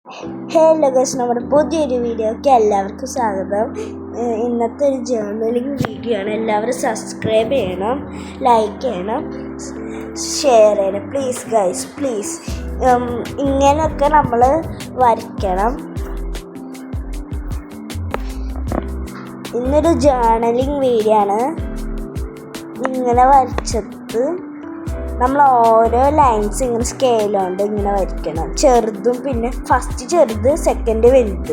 Hello guys, നമ്മുടെ പുതിയൊരു വീഡിയോയ്ക്ക് എല്ലാവർക്കും സ്വാഗതം. ഇന്നത്തെ ഒരു ജേർണലിംഗ് വീഡിയോ ആണ്. എല്ലാവരും സബ്സ്ക്രൈബ് ചെയ്യണം, ലൈക്ക് ചെയ്യണം, ഷെയർ ചെയ്യണം. Please guys, please. ഇങ്ങനെയൊക്കെ നമ്മൾ വരയ്ക്കണം. ഇന്നൊരു ജേർണലിംഗ് വീഡിയോ ആണ്. ഇങ്ങനെ വരച്ചത് നമ്മൾ ഓരോ ലൈൻസ് ഇങ്ങനെ സ്കെയിലുണ്ട് ഇങ്ങനെ വരയ്ക്കണം. ചെറുതും, പിന്നെ ഫസ്റ്റ് ചെറുത്, സെക്കൻഡ് വലുത്.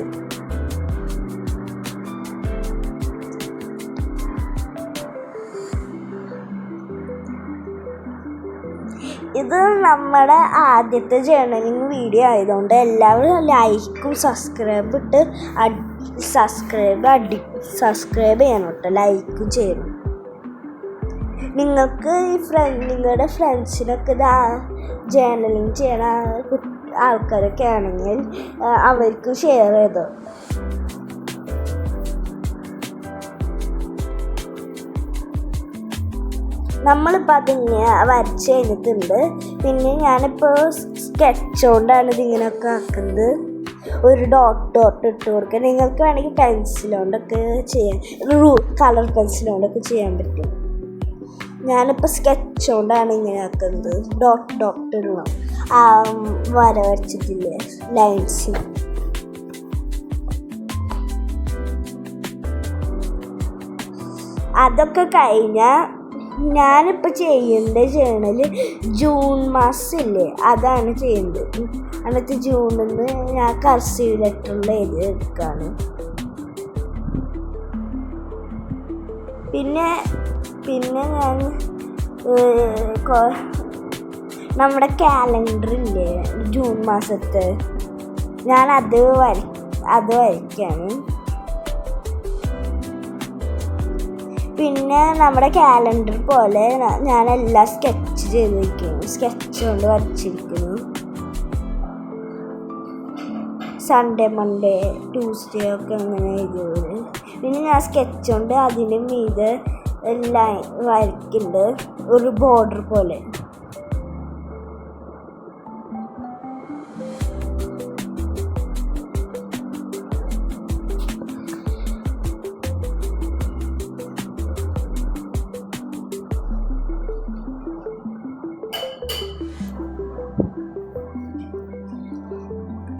ഇത് നമ്മുടെ ആദ്യത്തെ ജേർണലിംഗ് വീഡിയോ ആയതുകൊണ്ട് എല്ലാവരും ലൈക്കും സബ്സ്ക്രൈബ് ചെയ്യണം കേട്ടോ. ലൈക്കും ചെയ്യണം. നിങ്ങൾക്ക് നിങ്ങളുടെ ഫ്രണ്ട്സിനൊക്കെ ജേർണലിംഗ് ചെയ്യണ ആൾക്കാരൊക്കെ ആണെങ്കിൽ അവർക്ക് ഷെയർ ചെയ്തോ. നമ്മളിപ്പോൾ അതിങ്ങനെ വരച്ച് കഴിഞ്ഞിട്ടുണ്ട്. പിന്നെ ഞാനിപ്പോൾ സ്കെച്ച് കൊണ്ടാണ് ഇതിങ്ങനെയൊക്കെ ആക്കുന്നത്. ഒരു ഡോട്ട് ഇട്ട് കൊടുക്കുക. നിങ്ങൾക്ക് വേണമെങ്കിൽ പെൻസിലുകൊണ്ടൊക്കെ ചെയ്യാൻ, കളർ പെൻസിലുകൊണ്ടൊക്കെ ചെയ്യാൻ പറ്റും. ഞാനിപ്പോൾ സ്കെച്ച് കൊണ്ടാണ് ഇങ്ങനെ ആക്കുന്നത്. ഡോട്ടുള്ള വര വരച്ചിട്ടില്ലേ, ലൈൻസ്. അതൊക്കെ കഴിഞ്ഞാൽ ഞാനിപ്പോൾ ചെയ്യേണ്ട ജേർണൽ ജൂൺ മാസമില്ലേ, അതാണ് ചെയ്യുന്നത്. എന്നിട്ട് ജൂണിൽ നിന്ന് ഞാൻ കർസീവ് ലെറ്ററിൽ എഴുതി എടുക്കുകയാണ്. പിന്നെ ഞാൻ നമ്മുടെ കാലണ്ടറില്ലേ ജൂൺ മാസത്തെ, ഞാൻ അത് വരയ്ക്കാണ്. പിന്നെ നമ്മുടെ കാലണ്ടർ പോലെ ഞാൻ എല്ലാം സ്കെച്ച് ചെയ്തിരിക്കുന്നു. സ്കെച്ച് കൊണ്ട് വരച്ചിരിക്കുന്നു. സൺഡേ, മൺഡേ, ട്യൂസ്ഡേ ഒക്കെ അങ്ങനെ എഴുതിയത്. പിന്നെ ഞാൻ സ്കെച്ച് കൊണ്ട് അതിന് മീതെ എല്ലാം വരയ്ക്കുന്നുണ്ട്, ഒരു ബോർഡർ പോലെ.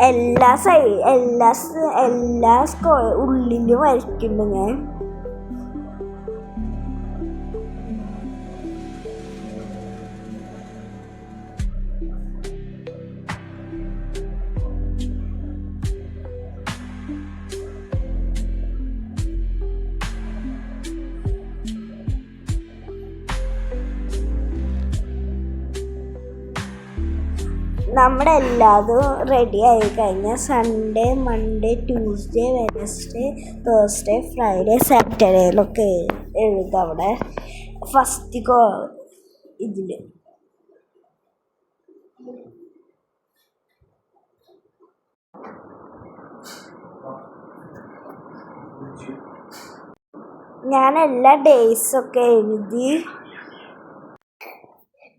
എല്ലാ ഉള്ളിലും വരയ്ക്കുന്നുണ്ട് ഞാൻ. നമ്മുടെ എല്ലാതും റെഡി ആയി കഴിഞ്ഞാൽ Sunday, Monday, Tuesday, Wednesday, Thursday, Friday, സാറ്റർഡേയിലൊക്കെ എഴുതുക. അവിടെ ഫസ്റ്റ് ഇതിൽ ഞാൻ എല്ലാ ഡേയ്സൊക്കെ എഴുതി.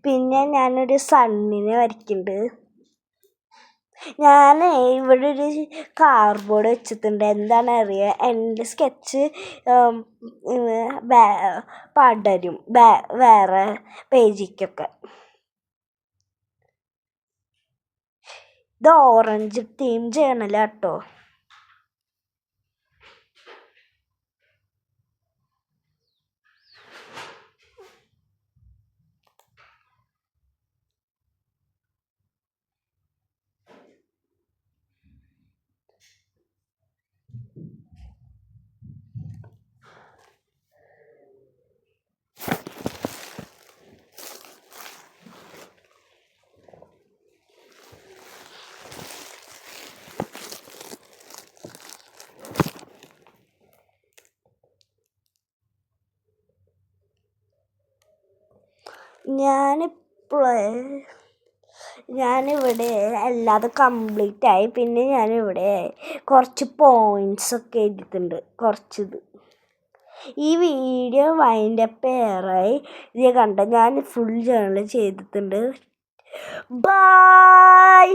പിന്നെ ഞാനൊരു സണ്ണിനെ വരയ്ക്കുന്നുണ്ട്. ഞാൻ ഇവിടെ ഒരു കാർഡ്ബോർഡ് വെച്ചിട്ടുണ്ട്. എന്താണ് അറിയുക, എൻ്റെ സ്കെച്ച് പടരും വേറെ പേജിക്കൊക്കെ. ഇത് ഓറഞ്ച് തീം ജേർണലാട്ടോ. ഞാനിവിടെ എല്ലാതും കംപ്ലീറ്റ് ആയി. പിന്നെ ഞാനിവിടെ കുറച്ച് പോയിൻറ്റ്സൊക്കെ എഴുതിയിട്ടുണ്ട്. ഈ വീഡിയോ വൈൻഡപ്പ് ചെയ്യാറായി. ഇത് കണ്ട ഞാൻ ഫുൾ ജേർണൽ ചെയ്തിട്ടുണ്ട്. ബൈ.